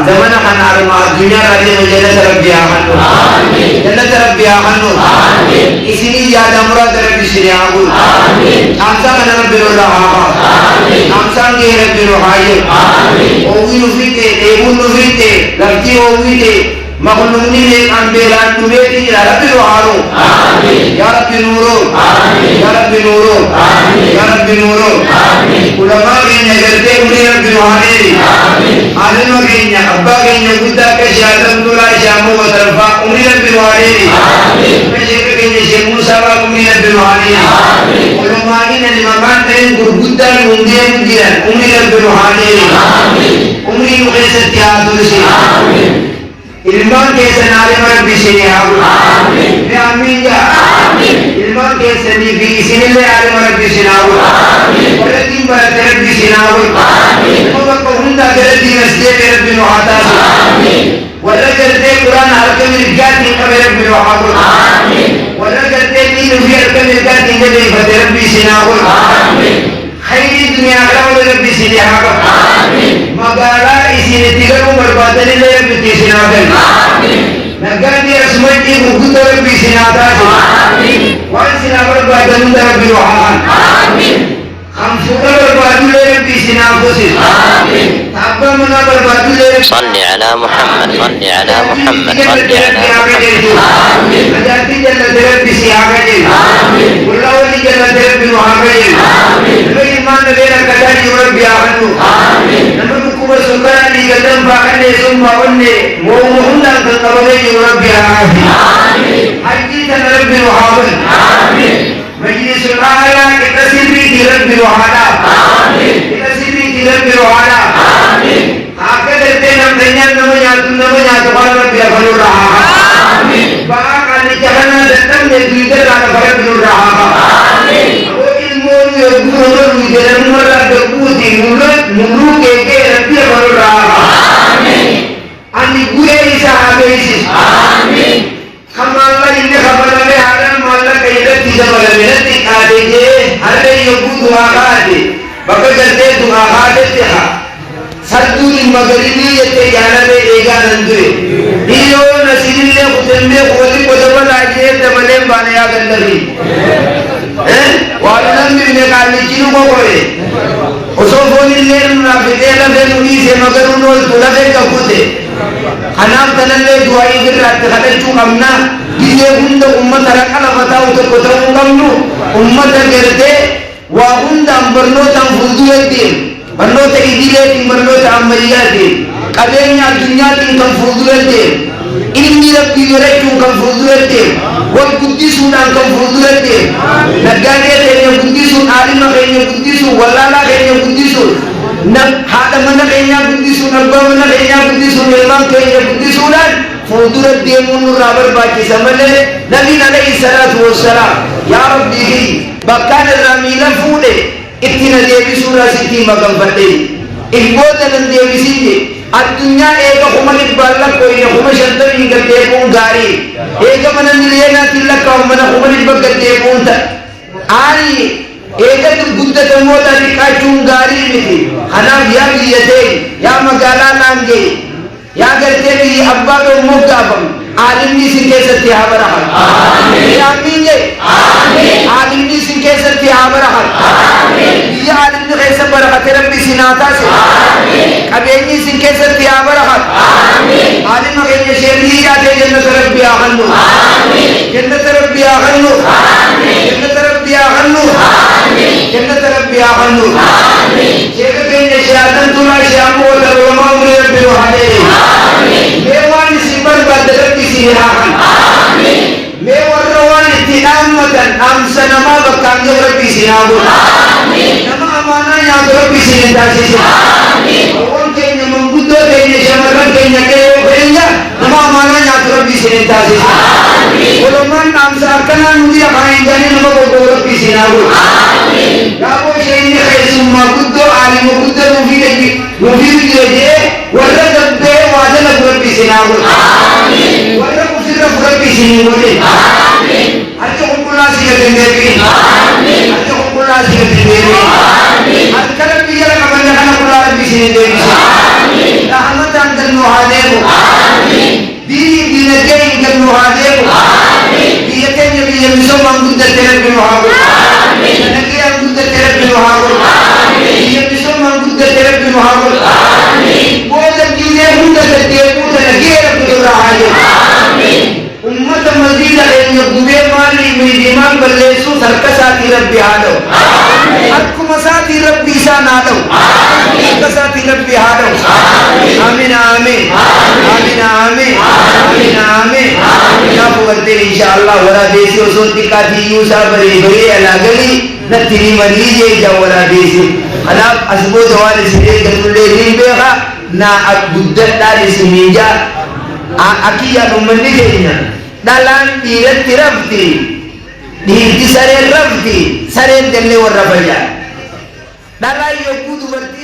زمن خنار ما الدنيا راجع جنة ربي آخنو جنة ربي آخنو إسني يا دمرة ربي سني أقول أمسا من ربي الله أمسا كي ربي رحاية أوي نفيته أبو نفيته لفتي أوي مخلوقني لك أنبياء تبيتي يا ربي روحانو يا ربي نورو يا ربي نورو يا ربي نورو علماء كينيا کرتے انہیں ربي روحاني عالم كينيا أبا كينيا قدّا كشيادم دولا شامو وطرفا انہیں ربي روحاني مشيخ كينيا شيخ موسى انہیں ربي روحاني علماء كينيا لمقان ترين قدّا لمندية مديران انہیں ربي روحاني انہیں نقصت تیادو سے ilman keessa naalima rabbi isinii haa godhu ni amiin jaa ilman keessa ni fi isinillee aalima rabbi isin haa godhu warra diin barate rabbi isin haa godhu nama bakka hundaa gara diinas deeme rabbi nu haa taasisu warra gartee quraan harka mirgaatiin qabe rabbi nu haa godhu warra gartee diinuu fi harka mirgaatiin jabeeffate rabbi isin haa godhu خير الدنيا كرام ربي سيدي حقا مقالا إسيني تقروا مرباطني لربي تسناكل نقاني رسمتي مقود ربي سناتاك وان سنا مرباطني لربي وحاقا خمسوك مرباطني لربي سنافوسي تابا منا مرباطني لربي صل على محمد صل على محمد صل على محمد أجاتي جنة ربي سياقا والله ولي جنة ربي وحاقا إيمان بينا كذاني ربي آخنو نمكو بسكراني قدم فاقني ثم أولي مومهن كالقبلي ربي آخني حجيتا ربي وحاول مجلس الآية كتسبيتي ربي وحالا كتسبيتي ربي وحالا هكذا تنم تنيان نمجاتو قال ربي أفلو رحاها باقا لجهنا دتم يدويتر على فربي رحاها يقولون جل مرة دبوتي ملوك كي ربي فرورا أني قوي سحابيس كما الله إن خبر الله هذا ما الله كيدا تجمع لمنتي كاديه هذا يقول دعاءه بقى دعاءه تها سردو المغربي يتجانا بيجا نندوي هيو نسيل له خدمة خودي كذبة لاجيه تملهم بانيا كندري والنام من كارني كيلو كوكوي وصوفون الليل منافقين لفنوني سمعكر ونول تلافه كفوته خنام تنلله دعائي كرات خدشوا كمنا ديه بند أمة ركلا فتاو تكترون كمنو أمة كرته وأبند أمبرنو تنفذوه برنو تيجيله برنو تأمرياته كذلك الدنيا تنفذوه إني ربي يريدون كنفذوه والقديسون كنفذوه نجاني كنيا قديسون عالم كنيا قديسون ولالا كنيا قديسون هذا من كنيا قديسون أبا من كنيا قديسون إمام كنيا قديسون فذوه ديمون رابر باقي سمله نبي عليه الصلاة والسلام يا ربي بكان الرميل فوله إتنا ديبي سورة سيتي مقام فتي إخبوتنا ديبي سيتي الدنيا एक हुमनित बालक कोई न हुम शब्द नहीं करते कौन गारी एक मन निलेना तिलक का मन हुमनित बग करते कौन था आरी एक तो बुद्ध तमोता निका चुंगारी में हना या थे या मगाला नांगे या करते भी अब्बा को मुक्ताबम आलिम जी सिंह सत्य हाबरा आमीन आमीन आलिम जी सिंह सत्य हाबरा ये आलिम जी कैसे बरकत रब्बी सिनाता से अबेनी सिंह सत्य हाबरा आलिम के शेरी जाते जन्नत रब्बी आखनु जन्नत रब्बी आखनु जन्नत रब्बी आखनु जन्नत रब्बी आखनु शेख के शादन तुला शामो उलमा रब्बी वहादे मेवान सिबर बदल किसी हाकन मेवरवान इतिनामतन अमसन मा बकांग रब्बी सिनाबु nama amana ya rabbi sinintasi awon kenya membutuh kenya syamaran kenya kenya nama amana ya rabbi sinintasi uluman amsarkana nudi akain jani nama bogo rabbi sinabu gabo shayni khaisumma buddo alimu buddo mufid je warra dabbe wajala rabbi sinabu warra kusira rabbi sinabu arjo kulla sigatendeki arjo kulla sigatendeki الكلام بيجي لك من يخلق الله بسنين دينه رحمة عند المهاجر deemu diina keenya kan nu haa deemu biyya keenya biyya misoomaan guddatte rabbi nu haa godhu nagayaan guddatte rabbi nu haa godhu biyya misoomaan guddatte rabbi nu haa godhu booda diinee hunda deddeebuu tana gee rabbi irraa haa jedhu ummata madiina keenya gubee maalii miidhimaan balleessuu harka isaatii rabbi haa ta'u akkuma isaatii rabbi isaan haa ta'u harka isaatii rabbi haa ta'u amiin amiin amiin amiin amiin amiin kanaafuu gartee inshaallah waraabeessi osoo xiqqaatii iyyuu isaa baree alaa galii natti himanii jecha waraabeessi kanaaf as booda waan isin eeggatullee niin beeka naa guddadhaan isinii jaa akiyyaan ummanni keenya dhalaan dhiiratti rafti dhiirti sareen rafti sareen jallee warra fayyaa dhalaan yogguu dubartii